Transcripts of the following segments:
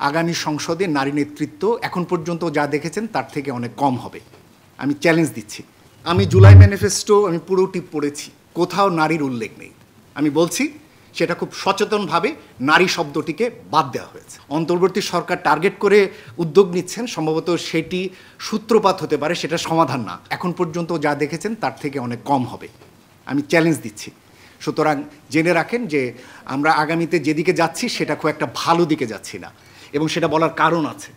আগামী সংসদে নারী নেতৃত্ব এখন পর্যন্ত যা দেখেছেন তার থেকে অনেক কম হবে। আমি চ্যালেঞ্জ দিচ্ছি। আমি জুলাই ম্যানিফেস্টো আমি পুরোটি পড়েছি, কোথাও নারীর উল্লেখ নেই। আমি বলছি সেটা খুব সচেতনভাবে নারী শব্দটিকে বাদ দেওয়া হয়েছে। অন্তর্বর্তী সরকার টার্গেট করে উদ্যোগ নিচ্ছেন, সম্ভবত সেটি সূত্রপাত হতে পারে, সেটা সমাধান না। এখন পর্যন্ত যা দেখেছেন তার থেকে অনেক কম হবে। আমি চ্যালেঞ্জ দিচ্ছি। সুতরাং জেনে রাখেন যে আমরা আগামীতে যেদিকে যাচ্ছি সেটা খুব একটা ভালো দিকে যাচ্ছি না, এবং সেটা বলার কারণ আছে।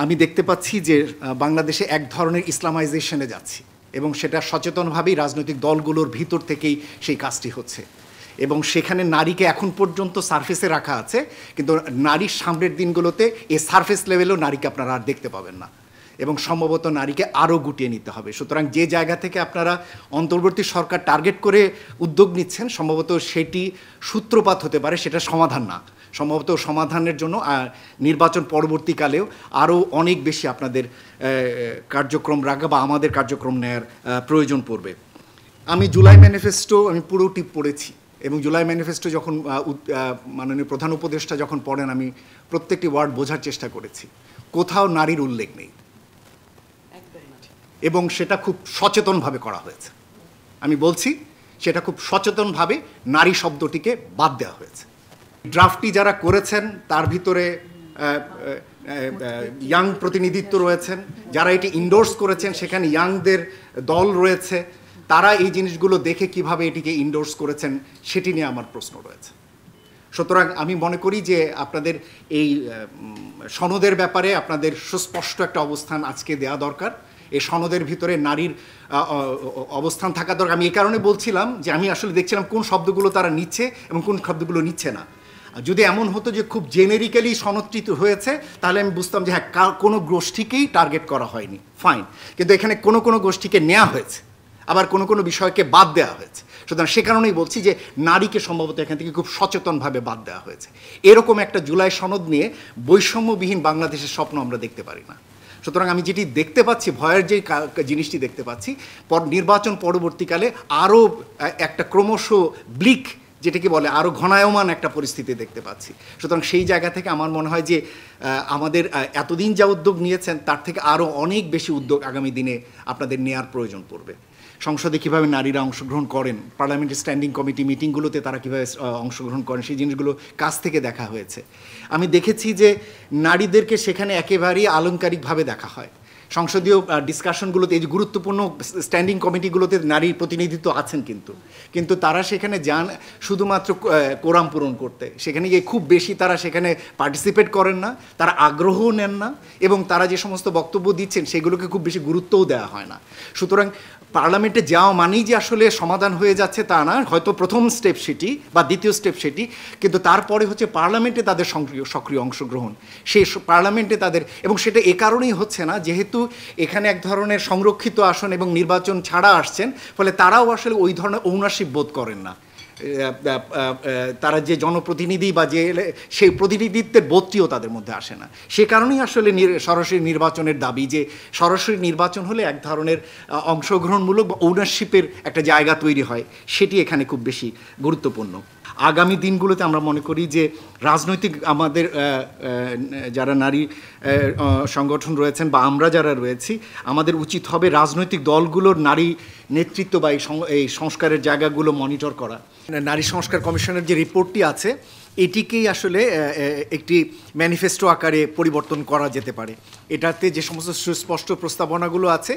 আমি দেখতে পাচ্ছি যে বাংলাদেশে এক ধরনের ইসলামাইজেশনে যাচ্ছি, এবং সেটা সচেতনভাবেই রাজনৈতিক দলগুলোর ভিতর থেকেই সেই কাজটি হচ্ছে, এবং সেখানে নারীকে এখন পর্যন্ত সারফেসে রাখা আছে, কিন্তু নারীর সামনের দিনগুলোতে এই সারফেস লেভেলেও নারীকে আপনারা আর দেখতে পাবেন না, এবং সম্ভবত নারীকে আরও গুটিয়ে নিতে হবে। সুতরাং যে জায়গা থেকে আপনারা অন্তর্বর্তী সরকার টার্গেট করে উদ্যোগ নিচ্ছেন, সম্ভবত সেটি সূত্রপাত হতে পারে, সেটা সমাধান না। সম্ভবত সমাধানের জন্য নির্বাচন পরবর্তীকালেও আরও অনেক বেশি আপনাদের কার্যক্রম রাখা বা আমাদের কার্যক্রম নেওয়ার প্রয়োজন পড়বে। আমি জুলাই ম্যানিফেস্টো আমি পুরোটি পড়েছি, এবং জুলাই ম্যানিফেস্টো যখন মাননীয় প্রধান উপদেষ্টা যখন পড়েন, আমি প্রত্যেকটি ওয়ার্ড বোঝার চেষ্টা করেছি। কোথাও নারীর উল্লেখ নেই, এবং সেটা খুব সচেতনভাবে করা হয়েছে। আমি বলছি সেটা খুব সচেতনভাবে নারী শব্দটিকে বাদ দেওয়া হয়েছে। ড্রাফটটি যারা করেছেন তার ভিতরে ইয়াং প্রতিনিধিত্ব রয়েছেন, যারা এটি ইন্ডোর্স করেছেন সেখানে ইয়াংদের দল রয়েছে। তারা এই জিনিসগুলো দেখে কিভাবে এটিকে ইন্ডোর্স করেছেন সেটি নিয়ে আমার প্রশ্ন রয়েছে। সুতরাং আমি মনে করি যে আপনাদের এই সনদের ব্যাপারে আপনাদের সুস্পষ্ট একটা অবস্থান আজকে দেওয়া দরকার। এই সনদের ভিতরে নারীর অবস্থান থাকা দরকার। আমি এই কারণে বলছিলাম যে আমি আসলে দেখছিলাম কোন শব্দগুলো তারা নিচ্ছে এবং কোন শব্দগুলো নিচ্ছে না। যদি এমন হতো যে খুব জেনেরিক্যালি সনদটি হয়েছে, তাহলে আমি বুঝতাম যে হ্যাঁ, কোনো গোষ্ঠীকেই টার্গেট করা হয়নি, ফাইন। কিন্তু এখানে কোনো গোষ্ঠীকে নেওয়া হয়েছে, আবার কোনো বিষয়কে বাদ দেওয়া হয়েছে। সুতরাং সে কারণেই বলছি যে নারীকে সম্ভবত এখান থেকে খুব সচেতনভাবে বাদ দেওয়া হয়েছে। এরকম একটা জুলাই সনদ নিয়ে বৈষম্যবিহীন বাংলাদেশের স্বপ্ন আমরা দেখতে পারি না। সুতরাং আমি যেটি দেখতে পাচ্ছি, ভয়ের যে জিনিসটি দেখতে পাচ্ছি, নির্বাচন পরবর্তীকালে আরও একটা ক্রমশ ব্লিক, যেটাকে বলে আরও ঘনায়মান একটা পরিস্থিতি দেখতে পাচ্ছি। সুতরাং সেই জায়গা থেকে আমার মনে হয় যে আমাদের এতদিন যা উদ্যোগ নিয়েছেন তার থেকে আরও অনেক বেশি উদ্যোগ আগামী দিনে আপনাদের নেওয়ার প্রয়োজন পড়বে। সংসদে কীভাবে নারীরা অংশগ্রহণ করেন, পার্লামেন্টের স্ট্যান্ডিং কমিটি মিটিংগুলোতে তারা কীভাবে অংশগ্রহণ করেন, সেই জিনিসগুলো কাছ থেকে দেখা হয়েছে। আমি দেখেছি যে নারীদেরকে সেখানে একেবারেই আলংকারিকভাবে দেখা হয়। সংসদীয় ডিসকাশনগুলোতে, এই যে গুরুত্বপূর্ণ স্ট্যান্ডিং কমিটিগুলোতে নারী প্রতিনিধিত্ব আছেন, কিন্তু তারা সেখানে যান শুধুমাত্র কোরাম পূরণ করতে। সেখানে গিয়ে খুব বেশি তারা সেখানে পার্টিসিপেট করেন না, তারা আগ্রহও নেন না, এবং তারা যে সমস্ত বক্তব্য দিচ্ছেন সেগুলোকে খুব বেশি গুরুত্বও দেওয়া হয় না। সুতরাং পার্লামেন্টে যাওয়া মানেই যে আসলে সমাধান হয়ে যাচ্ছে তা না, হয়তো প্রথম স্টেপ সেটি বা দ্বিতীয় স্টেপ সেটি, কিন্তু তারপরে হচ্ছে পার্লামেন্টে তাদের সক্রিয় অংশগ্রহণ, সেই পার্লামেন্টে তাদের, এবং সেটা এ কারণেই হচ্ছে না যেহেতু এখানে এক ধরনের সংরক্ষিত আসন এবং নির্বাচন ছাড়া আসছেন, ফলে তারাও আসলে ওই ধরনের ঔনাসিক বোধ করেন না। তারা যে জনপ্রতিনিধি বা যে সেই প্রতিনিধিত্বের বোধটিও তাদের মধ্যে আসে না। সে কারণেই আসলে সরাসরি নির্বাচনের দাবি, যে সরাসরি নির্বাচন হলে এক ধরনের অংশগ্রহণমূলক বা ওনারশিপের একটা জায়গা তৈরি হয়, সেটি এখানে খুব বেশি গুরুত্বপূর্ণ। আগামী দিনগুলোতে আমরা মনে করি যে রাজনৈতিক আমাদের যারা নারী সংগঠন রয়েছেন বা আমরা যারা রয়েছি, আমাদের উচিত হবে রাজনৈতিক দলগুলোর নারী নেতৃত্ব বা এই সংস্কারের জায়গাগুলো মনিটর করা। নারী সংস্কার কমিশনের যে রিপোর্টটি আছে, এটিকেই আসলে একটি ম্যানিফেস্টো আকারে পরিবর্তন করা যেতে পারে। এটাতে যে সমস্ত সুস্পষ্ট প্রস্তাবনাগুলো আছে,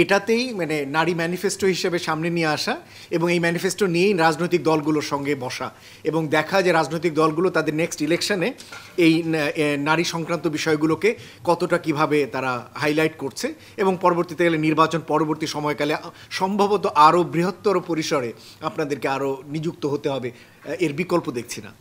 এটাতেই মানে নারী ম্যানিফেস্টো হিসেবে সামনে নিয়ে আসা, এবং এই ম্যানিফেস্টো নিয়েই রাজনৈতিক দলগুলোর সঙ্গে বসা এবং দেখা যে রাজনৈতিক দলগুলো তাদের নেক্সট ইলেকশনে এই নারী সংক্রান্ত বিষয়গুলোকে কতটা কিভাবে তারা হাইলাইট করছে, এবং পরবর্তীতে গেলে নির্বাচন পরবর্তী সময়কালে সম্ভবত আরও বৃহত্তর পরিসরে আপনাদেরকে আরও নিযুক্ত হতে হবে, এর বিকল্প দেখছি না।